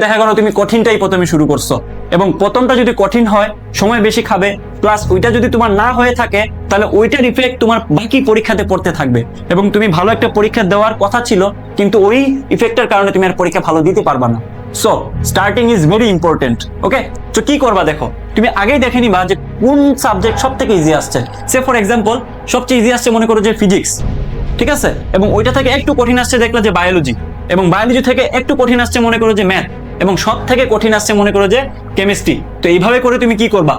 দেখা গেল তুমি কঠিনটাই প্রথমে শুরু করছো, এবং প্রথমটা যদি কঠিন হয় সময় বেশি খাবে, প্লাস ওইটা যদি তোমার না হয়ে থাকে তাহলে ওইটার ইফেক্ট তোমার বাকি পরীক্ষাতে পড়তে থাকবে, এবং তুমি ভালো একটা পরীক্ষা দেওয়ার কথা ছিল কিন্তু ওই ইফেক্টের কারণে তুমি আর পরীক্ষা ভালো দিতে পারবা না। So starting is very important. Okay, তো কি করবা দেখো, তুমি আগেই দেখে নিবা যে কোন সাবজেক্ট সব থেকে ইজি আসছে। সে ফর এক্সাম্পল সবচেয়ে ইজি আসছে মনে করো যে ফিজিক্স, ঠিক আছে, এবং ওইটা থেকে একটু কঠিন আসছে দেখলে যে বায়োলজি, এবং বায়োলজি থেকে একটু কঠিন আসছে মনে করো যে ম্যাথ, এবং সব থেকে কঠিন আসছে মনে করো যে কেমিস্ট্রি। তো এইভাবে করে তুমি কি করবা,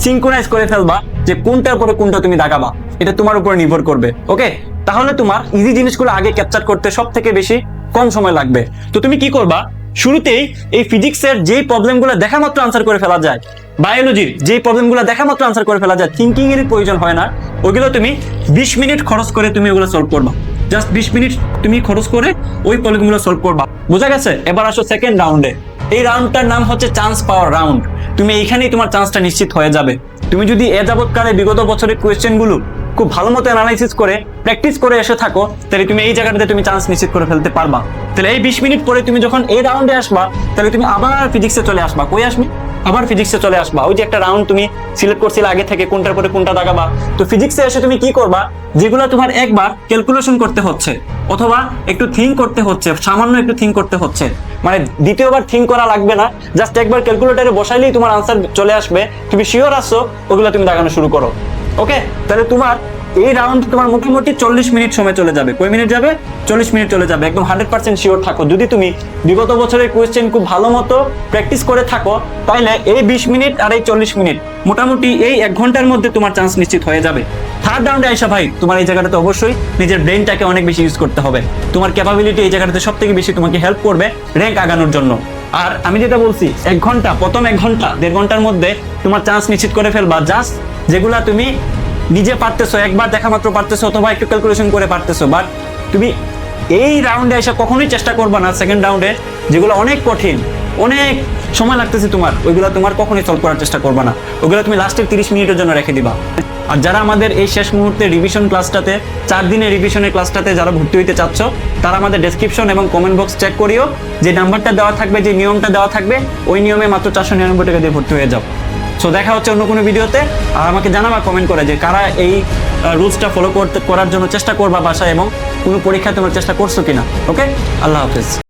সিনক্রোনাইজ করে ফেলবা যে কোনটার পরে কোনটা তুমি দাগাবা, এটা তোমার উপর নির্ভর করবে। ওকে, তাহলে তোমার ইজি জিনিসগুলো আগে ক্যাপচার করতে সব থেকে বেশি কম সময় লাগবে। তো তুমি কি করবা, শুরুতেই এই ফিজিক্সের যেই প্রবলেমগুলো দেখা মাত্র আনসার করে ফেলা যায়, বায়োলজির যেই প্রবলেমগুলো দেখা মাত্র আনসার করে ফেলা যায়, থিঙ্কিং এর প্রয়োজন হয় না, ওগুলো তুমি 20 মিনিট খরচ করে তুমি ওগুলো সলভ করবা। জাস্ট 20 মিনিট তুমি খরচ করে ওই প্রবলেমগুলো সলভ করবা। বোঝা গেছে? এবার আসো সেকেন্ড রাউন্ডে। এই রাউন্ডটার নাম হচ্ছে চান্স পাওয়ার রাউন্ড। তুমি এইখানেই তোমার চান্সটা নিশ্চিত হয়ে যাবে। তুমি যদি এ যাবৎকালে বিগত বছরের কোয়েশ্চেনগুলো খুব ভালো মতো অ্যানালাইসিস করে প্র্যাকটিস করে এসে থাকো, তাহলে তুমি এই জায়গাটাতে তুমি চান্স নিশ্চিত করে ফেলতে পারবা। তাহলে এই 20 মিনিট পরে তুমি যখন এই রাউন্ডে আসবা, তাহলে তুমি আবার ফিজিক্সে চলে আসবা। কই আসবে? আবার ফিজিক্সে চলে আসবা। ওই যে একটা রাউন্ড তুমি সিলেক্ট করছিলে আগে থেকে, কোনটার পরে কোনটা দাগাবা। তো ফিজিক্সে এসে তুমি কি করবা, যেগুলো তোমার একবার ক্যালকুলেশন করতে হচ্ছে অথবা একটু থিঙ্ক করতে হচ্ছে, সামান্য একটু থিঙ্ক করতে হচ্ছে, মানে দ্বিতীয়বার থিঙ্ক করা লাগবে না, জাস্ট একবার ক্যালকুলেটরে বসাইলেই তোমার আনসার চলে আসবে, তুমি শিওর আসছো, ওগুলো তুমি দাগানো শুরু করো। ওকে, তাহলে তোমার এই রাউন্ড তোমার মোটামুটি 40 মিনিট সময় চলে যাবে। কয় মিনিট যাবে? 40 মিনিট চলে যাবে। একদম 100% শিওর থাকো, যদি তুমি বিগত বছরের কোয়েশ্চেন খুব ভালো মতো প্র্যাকটিস করে থাকো, তাহলে এই 20 মিনিট আর এই 40 মিনিট মোটামুটি এই 1 ঘন্টার মধ্যে তোমার চান্স নিশ্চিত হয়ে যাবে। থার্ড রাউন্ডে আইসা ভাই, তোমার এই জায়গাটাতে অবশ্যই নিজের ব্রেনটাকে অনেক বেশি ইউজ করতে হবে। তোমার ক্যাপাবিলিটি এই জায়গাটাতে সব থেকে বেশি তোমাকে হেল্প করবে র্যাঙ্ক আগানোর জন্য। আর আমি যেটা বলছি, 1 ঘন্টা, প্রথম 1 ঘন্টা 1.5 ঘন্টার মধ্যে তোমার চান্স নিশ্চিত করে ফেলবা। জাস্ট যেগুলা তুমি নিজে পারতেছো, একবার দেখা মাত্র পারতেছো অথবা একটু ক্যালকুলেশন করে পারতেছো, বাট তুমি এই রাউন্ডে এসে কখনোই চেষ্টা করবা না সেকেন্ড রাউন্ডে, যেগুলো অনেক কঠিন, অনেক সময় লাগতেছে তোমার, ওইগুলো তোমার কখনোই সলভ করার চেষ্টা করবা না। ওগুলো তুমি লাস্টের 30 মিনিটের জন্য রেখে দিবা। আর যারা আমাদের এই শেষ মুহূর্তে রিভিশন ক্লাসটাতে, 4 দিনের রিভিশনের ক্লাসটাতে যারা ভর্তি হইতে চাচ্ছ, তারা আমাদের ডেসক্রিপশন এবং কমেন্ট বক্স চেক করিও, যে নাম্বারটা দেওয়া থাকবে, যে নিয়মটা দেওয়া থাকবে, ওই নিয়মে মাত্র 499 টাকা দিয়ে ভর্তি হয়ে যাও। সো দেখা হচ্ছে অন্য কোনো ভিডিওতে। আর আমাকে জানাবা কমেন্ট করে যে কারা এই রুলসটা ফলো করার জন্য চেষ্টা করবা বাসায়, এবং কোনো পরীক্ষা তোমরা চেষ্টা করছো কিনা। ওকে, আল্লাহ হাফেজ।